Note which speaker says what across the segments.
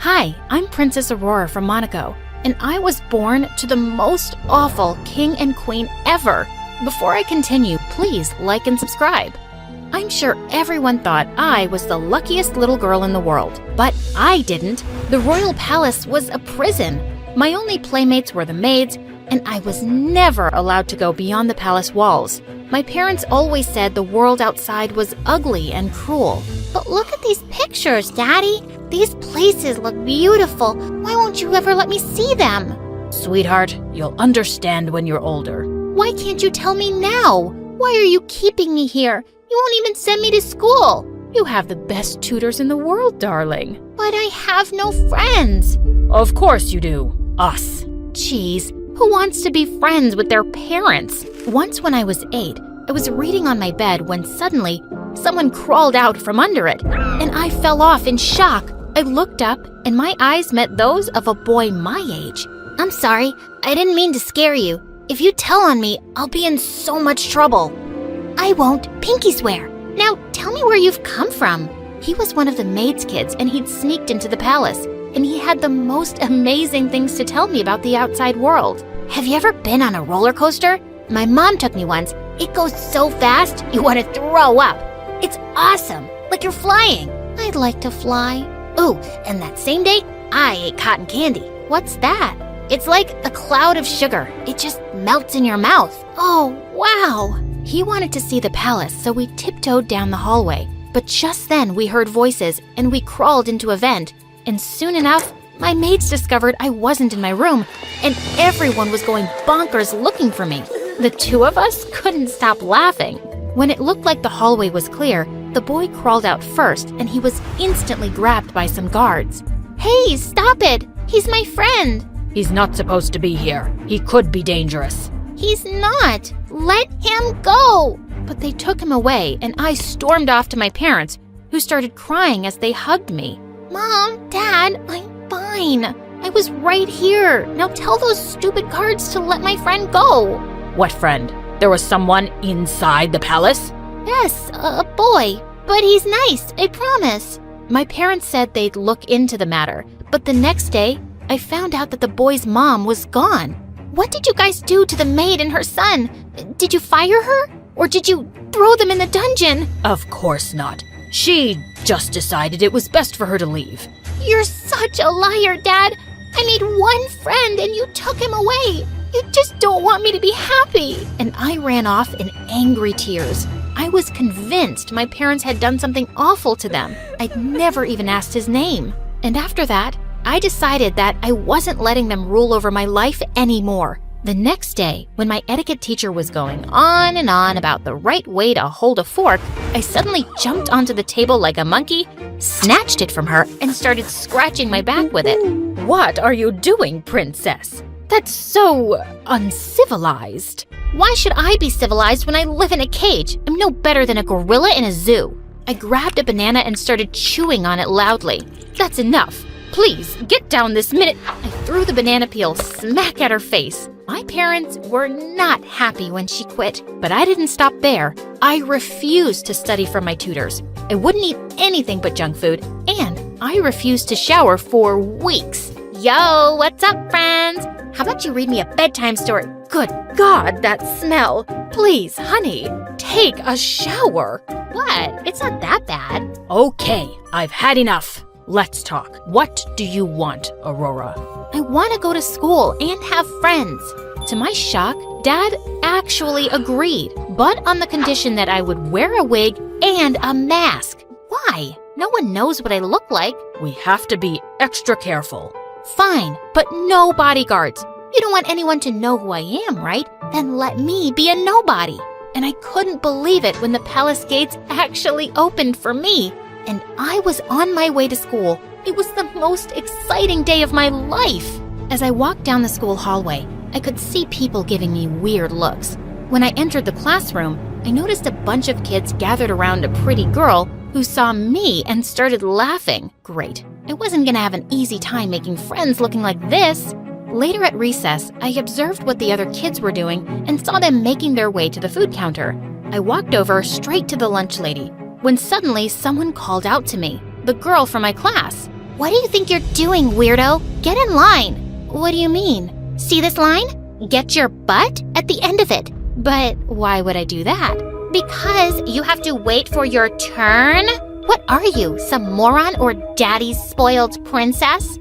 Speaker 1: Hi, I'm Princess Aurora from Monaco, and I was born to the most awful king and queen ever. Before I continue, please like and subscribe. I'm sure everyone thought I was the luckiest little girl in the world, but I didn't. The royal palace was a prison. My only playmates were the maids, and I was never allowed to go beyond the palace walls. My parents always said the world outside was ugly and cruel.
Speaker 2: But look at these pictures, Daddy. These places look beautiful. Why won't you ever let me see them?
Speaker 1: Sweetheart, you'll understand when you're older.
Speaker 2: Why can't you tell me now? Why are you keeping me here? You won't even send me to school.
Speaker 1: You have the best tutors in the world, darling.
Speaker 2: But I have no friends.
Speaker 1: Of course you do. Us.
Speaker 2: Jeez, who wants to be friends with their parents?
Speaker 1: Once when I was 8, I was reading on my bed when suddenly someone crawled out from under it, and I fell off in shock. I looked up, and my eyes met those of a boy my age.
Speaker 2: I'm sorry, I didn't mean to scare you. If you tell on me, I'll be in so much trouble. I won't, pinky swear. Now, tell me where you've come from.
Speaker 1: He was one of the maid's kids, and he'd sneaked into the palace, and he had the most amazing things to tell me about the outside world.
Speaker 2: Have you ever been on a roller coaster? My mom took me once. It goes so fast, you want to throw up. It's awesome, like you're flying. I'd like to fly. Ooh, and that same day, I ate cotton candy.
Speaker 1: What's that?
Speaker 2: It's like a cloud of sugar. It just melts in your mouth.
Speaker 1: Oh, wow. He wanted to see the palace, so we tiptoed down the hallway. But just then we heard voices, and we crawled into a vent. And soon enough, my maids discovered I wasn't in my room, and everyone was going bonkers looking for me. The two of us couldn't stop laughing. When it looked like the hallway was clear, the boy crawled out first, and he was instantly grabbed by some guards.
Speaker 2: Hey, stop it! He's my friend!
Speaker 1: He's not supposed to be here. He could be dangerous.
Speaker 2: He's not! Let him go!
Speaker 1: But they took him away, and I stormed off to my parents, who started crying as they hugged me.
Speaker 2: Mom, Dad, I'm fine. I was right here. Now tell those stupid guards to let my friend go.
Speaker 1: What friend? There was someone inside the palace?
Speaker 2: Yes, a boy. But he's nice, I promise.
Speaker 1: My parents said they'd look into the matter, but the next day, I found out that the boy's mom was gone.
Speaker 2: What did you guys do to the maid and her son? Did you fire her? Or did you throw them in the dungeon?
Speaker 1: Of course not. She just decided it was best for her to leave.
Speaker 2: You're such a liar, Dad. I made one friend and you took him away. You just don't want me to be happy.
Speaker 1: And I ran off in angry tears. I was convinced my parents had done something awful to them. I'd never even asked his name. And after that, I decided that I wasn't letting them rule over my life anymore. The next day, when my etiquette teacher was going on and on about the right way to hold a fork, I suddenly jumped onto the table like a monkey, snatched it from her, and started scratching my back with it. What are you doing, princess? That's so uncivilized.
Speaker 2: Why should I be civilized when I live in a cage? I'm no better than a gorilla in a zoo.
Speaker 1: I grabbed a banana and started chewing on it loudly. That's enough. Please, get down this minute. I threw the banana peel smack at her face. My parents were not happy when she quit, but I didn't stop there. I refused to study from my tutors. I wouldn't eat anything but junk food, and I refused to shower for weeks.
Speaker 2: Yo, what's up, friends? How about you read me a bedtime story?
Speaker 1: Good God, that smell. Please, honey, take a shower.
Speaker 2: What? It's not that bad.
Speaker 1: Okay, I've had enough. Let's talk. What do you want, Aurora?
Speaker 2: I want to go to school and have friends.
Speaker 1: To my shock, Dad actually agreed, but on the condition that I would wear a wig and a mask.
Speaker 2: Why? No one knows what I look like.
Speaker 1: We have to be extra careful.
Speaker 2: Fine, but no bodyguards. You don't want anyone to know who I am, right? Then let me be a nobody.
Speaker 1: And I couldn't believe it when the palace gates actually opened for me. And I was on my way to school. It was the most exciting day of my life. As I walked down the school hallway, I could see people giving me weird looks. When I entered the classroom, I noticed a bunch of kids gathered around a pretty girl who saw me and started laughing. Great. I wasn't gonna have an easy time making friends looking like this. Later at recess, I observed what the other kids were doing and saw them making their way to the food counter. I walked over straight to the lunch lady, when suddenly someone called out to me, the girl from my class.
Speaker 2: What do you think you're doing, weirdo? Get in line. What do you mean? See this line? Get your butt at the end of it.
Speaker 1: But why would I do that?
Speaker 2: Because you have to wait for your turn. What are you, some moron or daddy's spoiled princess?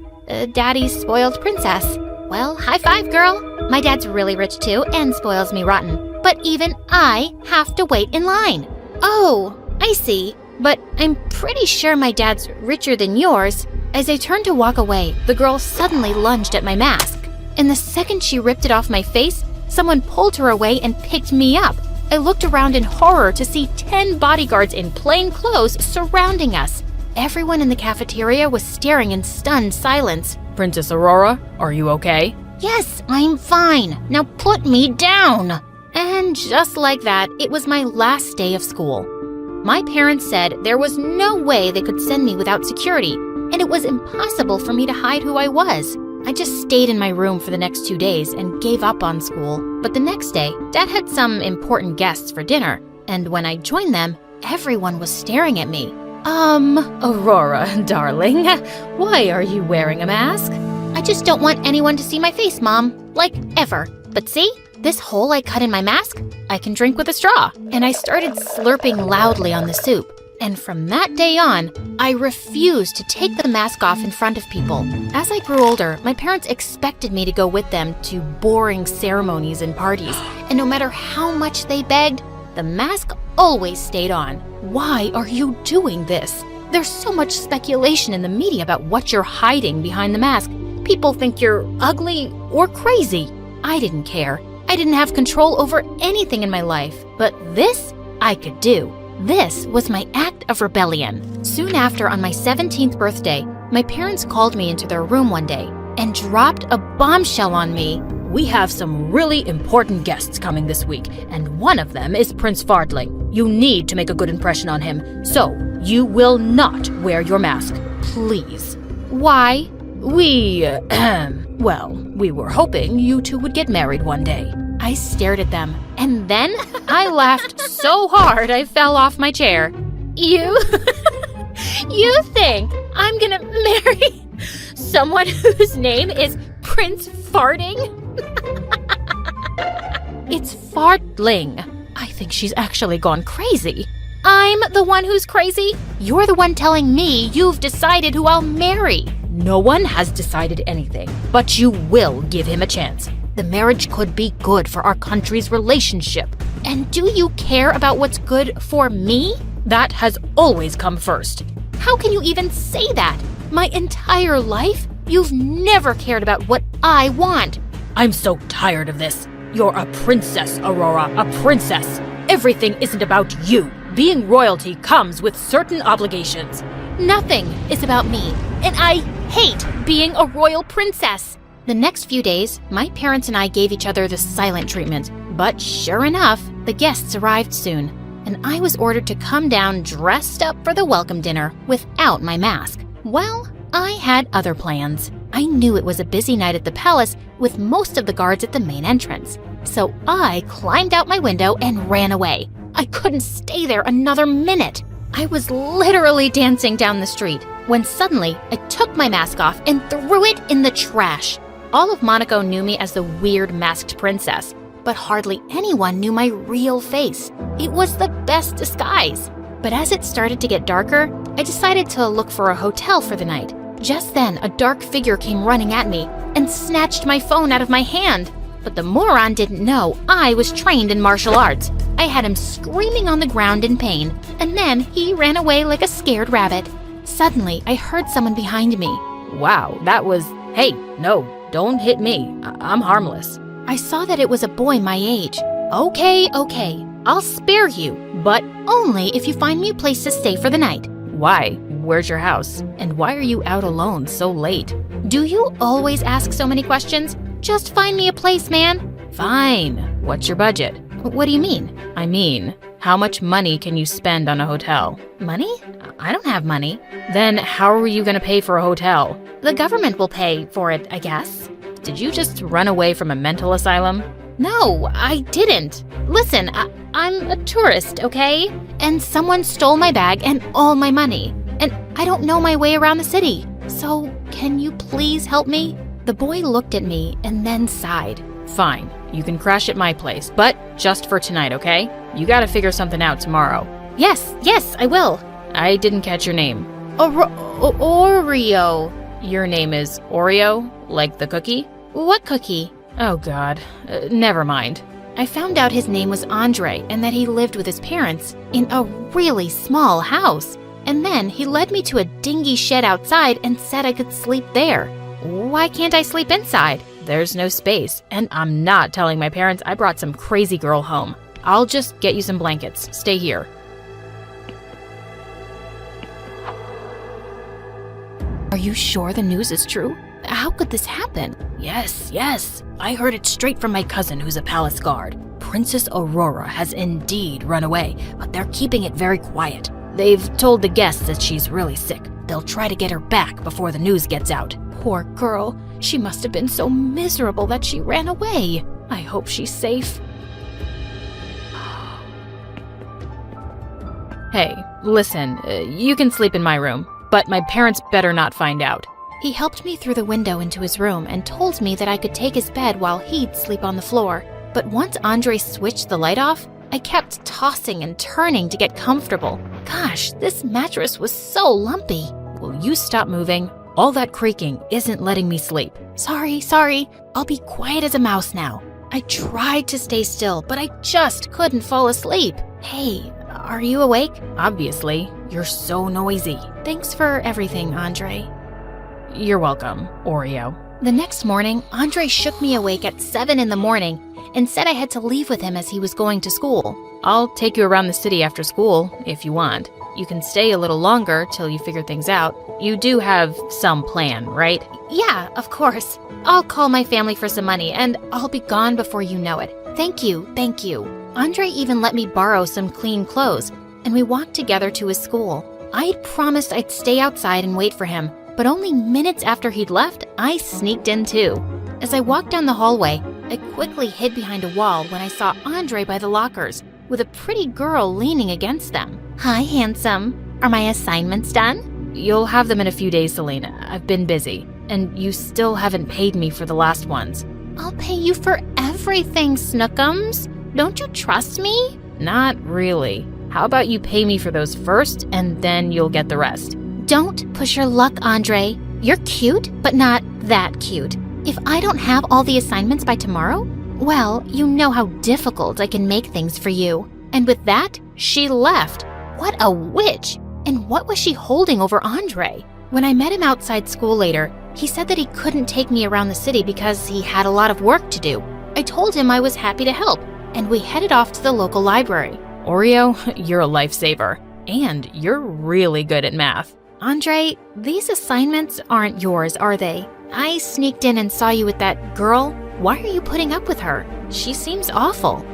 Speaker 1: Daddy's spoiled princess.
Speaker 2: Well, high five, girl. My dad's really rich too and spoils me rotten. But even I have to wait in line.
Speaker 1: Oh, I see. But I'm pretty sure my dad's richer than yours. As I turned to walk away, the girl suddenly lunged at my mask. And the second she ripped it off my face, someone pulled her away and picked me up. I looked around in horror to see 10 bodyguards in plain clothes surrounding us. Everyone in the cafeteria was staring in stunned silence.
Speaker 3: Princess Aurora, are you okay?
Speaker 2: Yes, I'm fine. Now put me down.
Speaker 1: And just like that, it was my last day of school. My parents said there was no way they could send me without security, and it was impossible for me to hide who I was. I just stayed in my room for the next 2 days and gave up on school. But the next day, Dad had some important guests for dinner, and when I joined them, everyone was staring at me.
Speaker 3: Aurora, darling, why are you wearing a mask?
Speaker 2: I just don't want anyone to see my face, Mom. Like, ever. But see? This hole I cut in my mask?
Speaker 1: I can drink with a straw. And I started slurping loudly on the soup. And from that day on, I refused to take the mask off in front of people. As I grew older, my parents expected me to go with them to boring ceremonies and parties. And no matter how much they begged, the mask always stayed on. Why are you doing this? There's so much speculation in the media about what you're hiding behind the mask. People think you're ugly or crazy. I didn't care. I didn't have control over anything in my life. But this, I could do. This was my act of rebellion. Soon after, on my 17th birthday, my parents called me into their room one day and dropped a bombshell on me.
Speaker 3: We have some really important guests coming this week, and one of them is Prince Fardling. You need to make a good impression on him, so you will not wear your mask, please.
Speaker 1: Why?
Speaker 3: We were hoping you two would get married one day.
Speaker 1: I stared at them, and then I laughed so hard I fell off my chair. You think I'm gonna marry someone whose name is Prince Farting? It's Fardling. I think she's actually gone crazy. I'm the one who's crazy? You're the one telling me you've decided who I'll marry.
Speaker 3: No one has decided anything, but you will give him a chance.
Speaker 1: The marriage could be good for our country's relationship. And do you care about what's good for me?
Speaker 3: That has always come first.
Speaker 1: How can you even say that? My entire life, you've never cared about what I want.
Speaker 3: I'm so tired of this. You're a princess, Aurora, a princess. Everything isn't about you. Being royalty comes with certain obligations.
Speaker 1: Nothing is about me, and I hate being a royal princess. The next few days, my parents and I gave each other the silent treatment. But sure enough, the guests arrived soon, and I was ordered to come down dressed up for the welcome dinner without my mask. Well, I had other plans. I knew it was a busy night at the palace with most of the guards at the main entrance. So I climbed out my window and ran away. I couldn't stay there another minute. I was literally dancing down the street when suddenly I took my mask off and threw it in the trash. All of Monaco knew me as the weird masked princess, but hardly anyone knew my real face. It was the best disguise. But as it started to get darker, I decided to look for a hotel for the night. Just then, a dark figure came running at me and snatched my phone out of my hand. But the moron didn't know I was trained in martial arts. I had him screaming on the ground in pain, and then he ran away like a scared rabbit. Suddenly, I heard someone behind me.
Speaker 3: Wow, that was... Hey, no, don't hit me. I'm harmless.
Speaker 1: I saw that it was a boy my age. Okay, I'll spare you, but only if you find me a place to stay for the night.
Speaker 3: Why? Where's your house? And why are you out alone so late?
Speaker 1: Do you always ask so many questions? Just find me a place, man.
Speaker 3: Fine. What's your budget?
Speaker 1: What do you mean?
Speaker 3: I mean, how much money can you spend on a hotel?
Speaker 1: Money? I don't have money.
Speaker 3: Then how are you going to pay for a hotel?
Speaker 1: The government will pay for it, I guess.
Speaker 3: Did you just run away from a mental asylum?
Speaker 1: No, I didn't. Listen, I'm a tourist, okay? And someone stole my bag and all my money. And I don't know my way around the city. So, can you please help me? The boy looked at me and then sighed.
Speaker 3: Fine, you can crash at my place, but just for tonight, okay? You gotta figure something out tomorrow.
Speaker 1: Yes, I will.
Speaker 3: I didn't catch your name.
Speaker 1: Oreo.
Speaker 3: Your name is Oreo, like the cookie?
Speaker 1: What cookie?
Speaker 3: Oh God, never mind.
Speaker 1: I found out his name was Andre and that he lived with his parents in a really small house. And then he led me to a dingy shed outside and said I could sleep there. Why can't I sleep inside?
Speaker 3: There's no space, and I'm not telling my parents I brought some crazy girl home. I'll just get you some blankets. Stay here.
Speaker 1: Are you sure the news is true? How could this happen?
Speaker 3: Yes. I heard it straight from my cousin who's a palace guard. Princess Aurora has indeed run away, but they're keeping it very quiet. They've told the guests that she's really sick. They'll try to get her back before the news gets out.
Speaker 1: Poor girl. She must have been so miserable that she ran away. I hope she's safe.
Speaker 3: Hey, listen, you can sleep in my room, but my parents better not find out.
Speaker 1: He helped me through the window into his room and told me that I could take his bed while he'd sleep on the floor. But once Andre switched the light off, I kept tossing and turning to get comfortable. Gosh, this mattress was so lumpy.
Speaker 3: Will you stop moving? All that creaking isn't letting me sleep.
Speaker 1: Sorry. I'll be quiet as a mouse now. I tried to stay still, but I just couldn't fall asleep. Hey, are you awake?
Speaker 3: Obviously, you're so noisy.
Speaker 1: Thanks for everything, Andre.
Speaker 3: You're welcome, Oreo.
Speaker 1: The next morning, Andre shook me awake at 7 in the morning and said I had to leave with him as he was going to school.
Speaker 3: I'll take you around the city after school, if you want. You can stay a little longer till you figure things out. You do have some plan, right?
Speaker 1: Yeah, of course. I'll call my family for some money and I'll be gone before you know it. Thank you. Andre even let me borrow some clean clothes, and we walked together to his school. I'd promised I'd stay outside and wait for him, but only minutes after he'd left, I sneaked in too. As I walked down the hallway, I quickly hid behind a wall when I saw Andre by the lockers, with a pretty girl leaning against them. Hi, handsome. Are my assignments done?
Speaker 3: You'll have them in a few days, Selena. I've been busy, and you still haven't paid me for the last ones.
Speaker 1: I'll pay you for everything, Snookums. Don't you trust me?
Speaker 3: Not really. How about you pay me for those first, and then you'll get the rest?
Speaker 1: Don't push your luck, Andre. You're cute, but not that cute. If I don't have all the assignments by tomorrow, well, you know how difficult I can make things for you. And with that, she left. What a witch! And what was she holding over Andre? When I met him outside school later, he said that he couldn't take me around the city because he had a lot of work to do. I told him I was happy to help, and we headed off to the local library.
Speaker 3: Oreo, you're a lifesaver. And you're really good at math.
Speaker 1: Andre, these assignments aren't yours, are they? I sneaked in and saw you with that girl. Why are you putting up with her? She seems awful.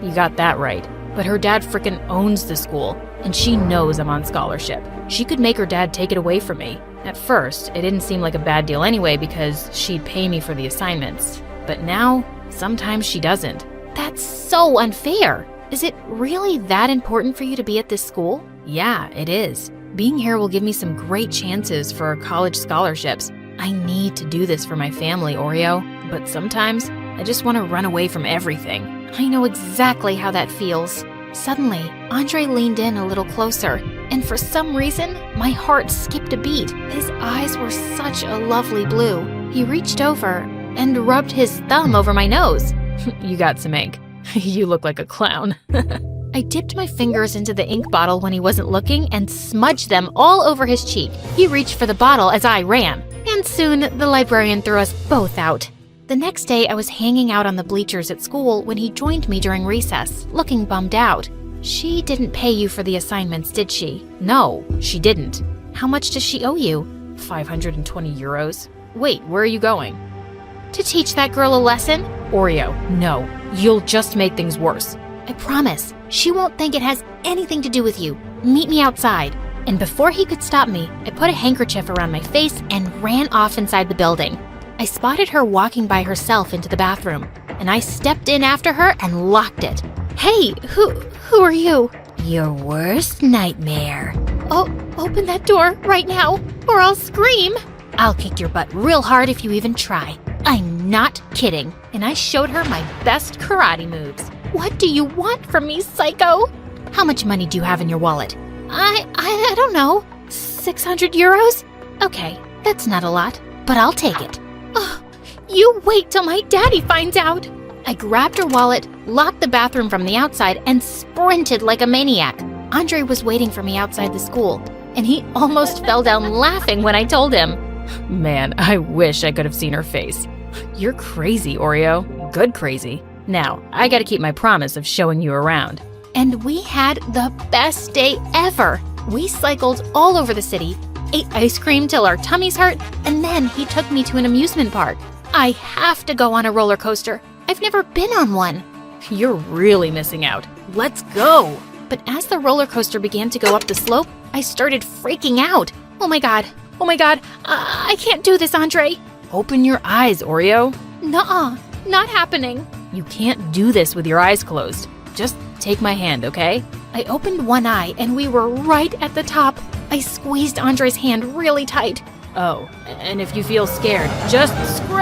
Speaker 3: You got that right. But her dad frickin' owns the school, and she knows I'm on scholarship. She could make her dad take it away from me. At first, it didn't seem like a bad deal anyway because she'd pay me for the assignments. But now, sometimes she doesn't.
Speaker 1: That's so unfair. Is it really that important for you to be at this school?
Speaker 3: Yeah, it is. Being here will give me some great chances for college scholarships. I need to do this for my family, Oreo, but sometimes I just want to run away from everything.
Speaker 1: I know exactly how that feels. Suddenly, Andre leaned in a little closer, and for some reason, my heart skipped a beat. His eyes were such a lovely blue. He reached over and rubbed his thumb over my nose.
Speaker 3: You got some ink. You look like a clown.
Speaker 1: I dipped my fingers into the ink bottle when he wasn't looking and smudged them all over his cheek. He reached for the bottle as I ran, and soon the librarian threw us both out. The next day, I was hanging out on the bleachers at school when he joined me during recess, looking bummed out. She didn't pay you for the assignments, did she?
Speaker 3: No, she didn't.
Speaker 1: How much does she owe you?
Speaker 3: 520 euros. Wait, where are you going?
Speaker 1: To teach that girl a lesson?
Speaker 3: Oreo, no. You'll just make things worse.
Speaker 1: I promise. She won't think it has anything to do with you. Meet me outside. And before he could stop me, I put a handkerchief around my face and ran off inside the building. I spotted her walking by herself into the bathroom, and I stepped in after her and locked it. Hey, who are you?
Speaker 2: Your worst nightmare.
Speaker 1: Oh, open that door right now, or I'll scream. I'll kick your butt real hard if you even try. I'm not kidding. And I showed her my best karate moves. What do you want from me, psycho? How much money do you have in your wallet? I don't know. 600 euros? Okay, that's not a lot, but I'll take it. Oh, you wait till my daddy finds out. I grabbed her wallet, locked the bathroom from the outside, and sprinted like a maniac. Andre was waiting for me outside the school, and he almost fell down laughing when I told him.
Speaker 3: Man, I wish I could have seen her face. You're crazy, Oreo. Good crazy. Now, I gotta keep my promise of showing you around.
Speaker 1: And we had the best day ever. We cycled all over the city, ate ice cream till our tummies hurt, and then he took me to an amusement park. I have to go on a roller coaster. I've never been on one.
Speaker 3: You're really missing out. Let's go!
Speaker 1: But as the roller coaster began to go up the slope, I started freaking out. Oh my god, I can't do this, Andre.
Speaker 3: Open your eyes, Oreo.
Speaker 1: Nuh-uh, not happening.
Speaker 3: You can't do this with your eyes closed. Just take my hand, okay?
Speaker 1: I opened one eye and we were right at the top. I squeezed Andre's hand really tight.
Speaker 3: Oh, and if you feel scared, just scream!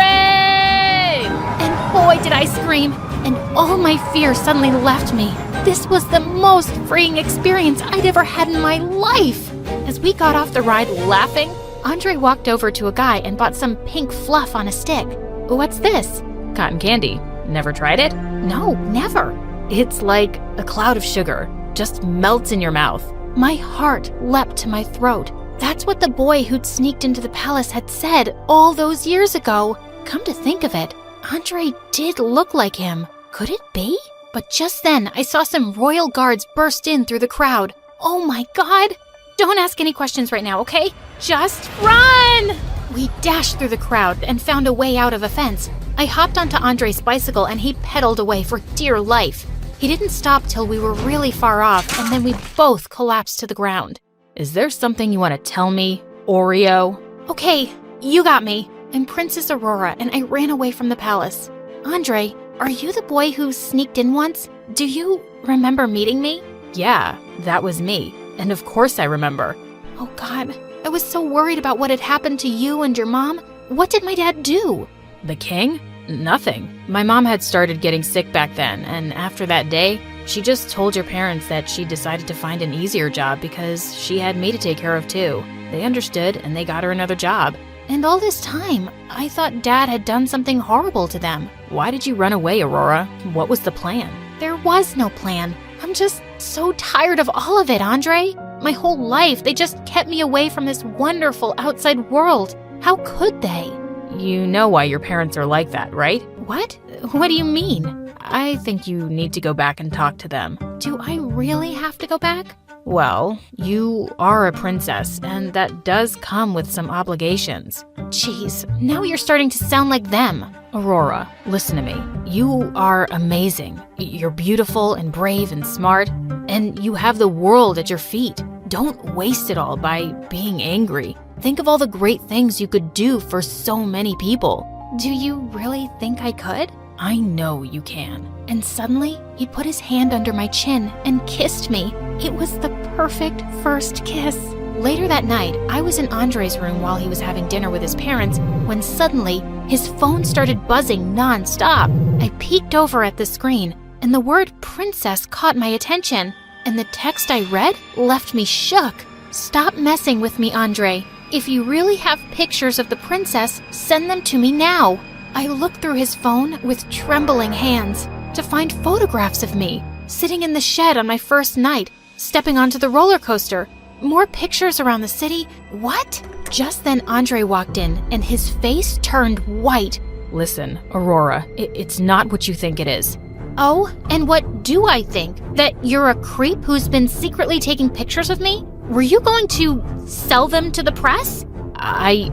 Speaker 1: And boy, did I scream! And all my fear suddenly left me. This was the most freeing experience I'd ever had in my life. As we got off the ride laughing, Andre walked over to a guy and bought some pink fluff on a stick. What's this?
Speaker 3: Cotton candy. Never tried it?
Speaker 1: No, never.
Speaker 3: It's like a cloud of sugar. Just melts in your mouth.
Speaker 1: My heart leapt to my throat. That's what the boy who'd sneaked into the palace had said all those years ago. Come to think of it, Andre did look like him. Could it be? But just then, I saw some royal guards burst in through the crowd. Oh my god! Don't ask any questions right now, okay? Just run! We dashed through the crowd and found a way out of a fence. I hopped onto Andre's bicycle and he pedaled away for dear life. He didn't stop till we were really far off, and then we both collapsed to the ground.
Speaker 3: Is there something you want to tell me, Oreo?
Speaker 1: Okay, you got me. I'm Princess Aurora, and I ran away from the palace. Andre, are you the boy who sneaked in once? Do you remember meeting me?
Speaker 3: Yeah, that was me. And of course I remember.
Speaker 1: Oh God, I was so worried about what had happened to you and your mom. What did my dad do?
Speaker 3: The king? Nothing. My mom had started getting sick back then, and after that day, she just told your parents that she decided to find an easier job because she had me to take care of too. They understood, and they got her another job.
Speaker 1: And all this time, I thought Dad had done something horrible to them.
Speaker 3: Why did you run away, Aurora? What was the plan?
Speaker 1: There was no plan. I'm just so tired of all of it, Andre. My whole life, they just kept me away from this wonderful outside world. How could they?
Speaker 3: You know why your parents are like that, right?
Speaker 1: What? What do you mean?
Speaker 3: I think you need to go back and talk to them.
Speaker 1: Do I really have to go back?
Speaker 3: Well, you are a princess, and that does come with some obligations.
Speaker 1: Jeez, now you're starting to sound like them.
Speaker 3: Aurora, listen to me. You are amazing. You're beautiful and brave and smart, and you have the world at your feet. Don't waste it all by being angry. Think of all the great things you could do for so many people.
Speaker 1: Do you really think I could?
Speaker 3: I know you can.
Speaker 1: And suddenly, he put his hand under my chin and kissed me. It was the perfect first kiss. Later that night, I was in Andre's room while he was having dinner with his parents when suddenly, his phone started buzzing non-stop. I peeked over at the screen, and the word princess caught my attention. And the text I read left me shook. Stop messing with me, Andre. If you really have pictures of the princess, send them to me now. I looked through his phone with trembling hands to find photographs of me, sitting in the shed on my first night, stepping onto the roller coaster. More pictures around the city. What? Just then Andre walked in, and his face turned white.
Speaker 3: Listen, Aurora, it's not what you think it is.
Speaker 1: Oh, and what do I think? That you're a creep who's been secretly taking pictures of me? Were you going to sell them to the press?
Speaker 3: I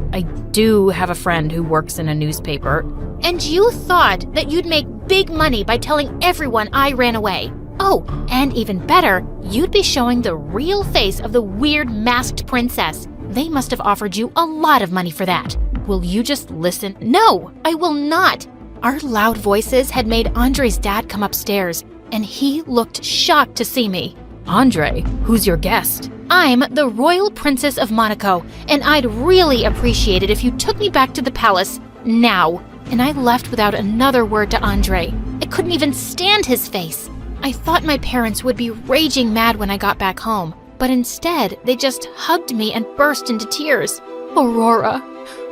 Speaker 3: do have a friend who works in a newspaper.
Speaker 1: And you thought that you'd make big money by telling everyone I ran away. Oh, and even better, you'd be showing the real face of the weird masked princess. They must have offered you a lot of money for that. Will you just listen? No, I will not. Our loud voices had made Andre's dad come upstairs, and he looked shocked to see me.
Speaker 3: Andre, who's your guest?
Speaker 1: I'm the Royal Princess of Monaco, and I'd really appreciate it if you took me back to the palace now. And I left without another word to Andre. I couldn't even stand his face. I thought my parents would be raging mad when I got back home, but instead they just hugged me and burst into tears. Aurora,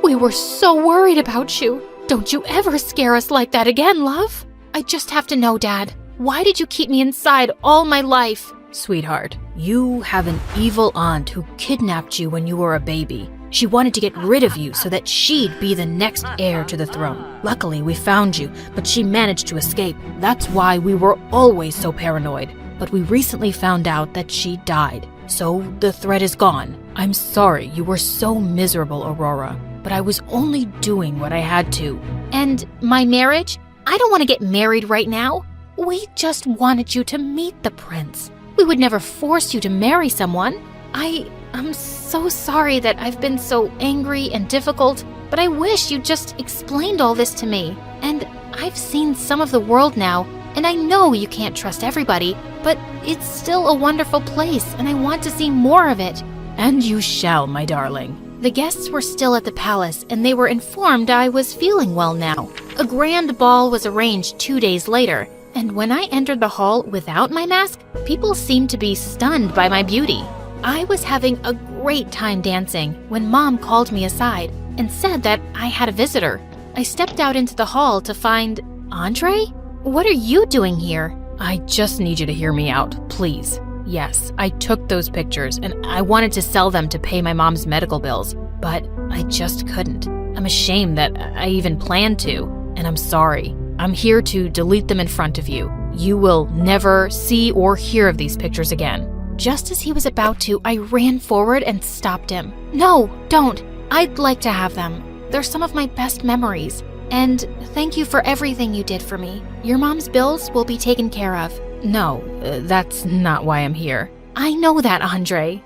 Speaker 1: we were so worried about you. Don't you ever scare us like that again, love? I just have to know, Dad. Why did you keep me inside all my life?
Speaker 3: Sweetheart, you have an evil aunt who kidnapped you when you were a baby. She wanted to get rid of you so that she'd be the next heir to the throne. Luckily, we found you, but she managed to escape. That's why we were always so paranoid. But we recently found out that she died, so the threat is gone. I'm sorry you were so miserable, Aurora, but I was only doing what I had to.
Speaker 1: And my marriage? I don't want to get married right now. We just wanted you to meet the prince. We would never force you to marry someone. I'm so sorry that I've been so angry and difficult, but I wish you just explained all this to me. And I've seen some of the world now, and I know you can't trust everybody, but it's still a wonderful place, and I want to see more of it.
Speaker 3: And you shall, my darling.
Speaker 1: The guests were still at the palace, and they were informed I was feeling well now. A grand ball was arranged 2 days later, and when I entered the hall without my mask, people seemed to be stunned by my beauty. I was having a great time dancing when Mom called me aside and said that I had a visitor. I stepped out into the hall to find Andre? What are you doing here?
Speaker 3: I just need you to hear me out, please. Yes, I took those pictures and I wanted to sell them to pay my mom's medical bills, but I just couldn't. I'm ashamed that I even planned to, and I'm sorry. I'm here to delete them in front of you. You will never see or hear of these pictures again.
Speaker 1: Just as he was about to, I ran forward and stopped him. No, don't. I'd like to have them. They're some of my best memories. And thank you for everything you did for me. Your mom's bills will be taken care of.
Speaker 3: No, that's not why I'm here.
Speaker 1: I know that, Andre.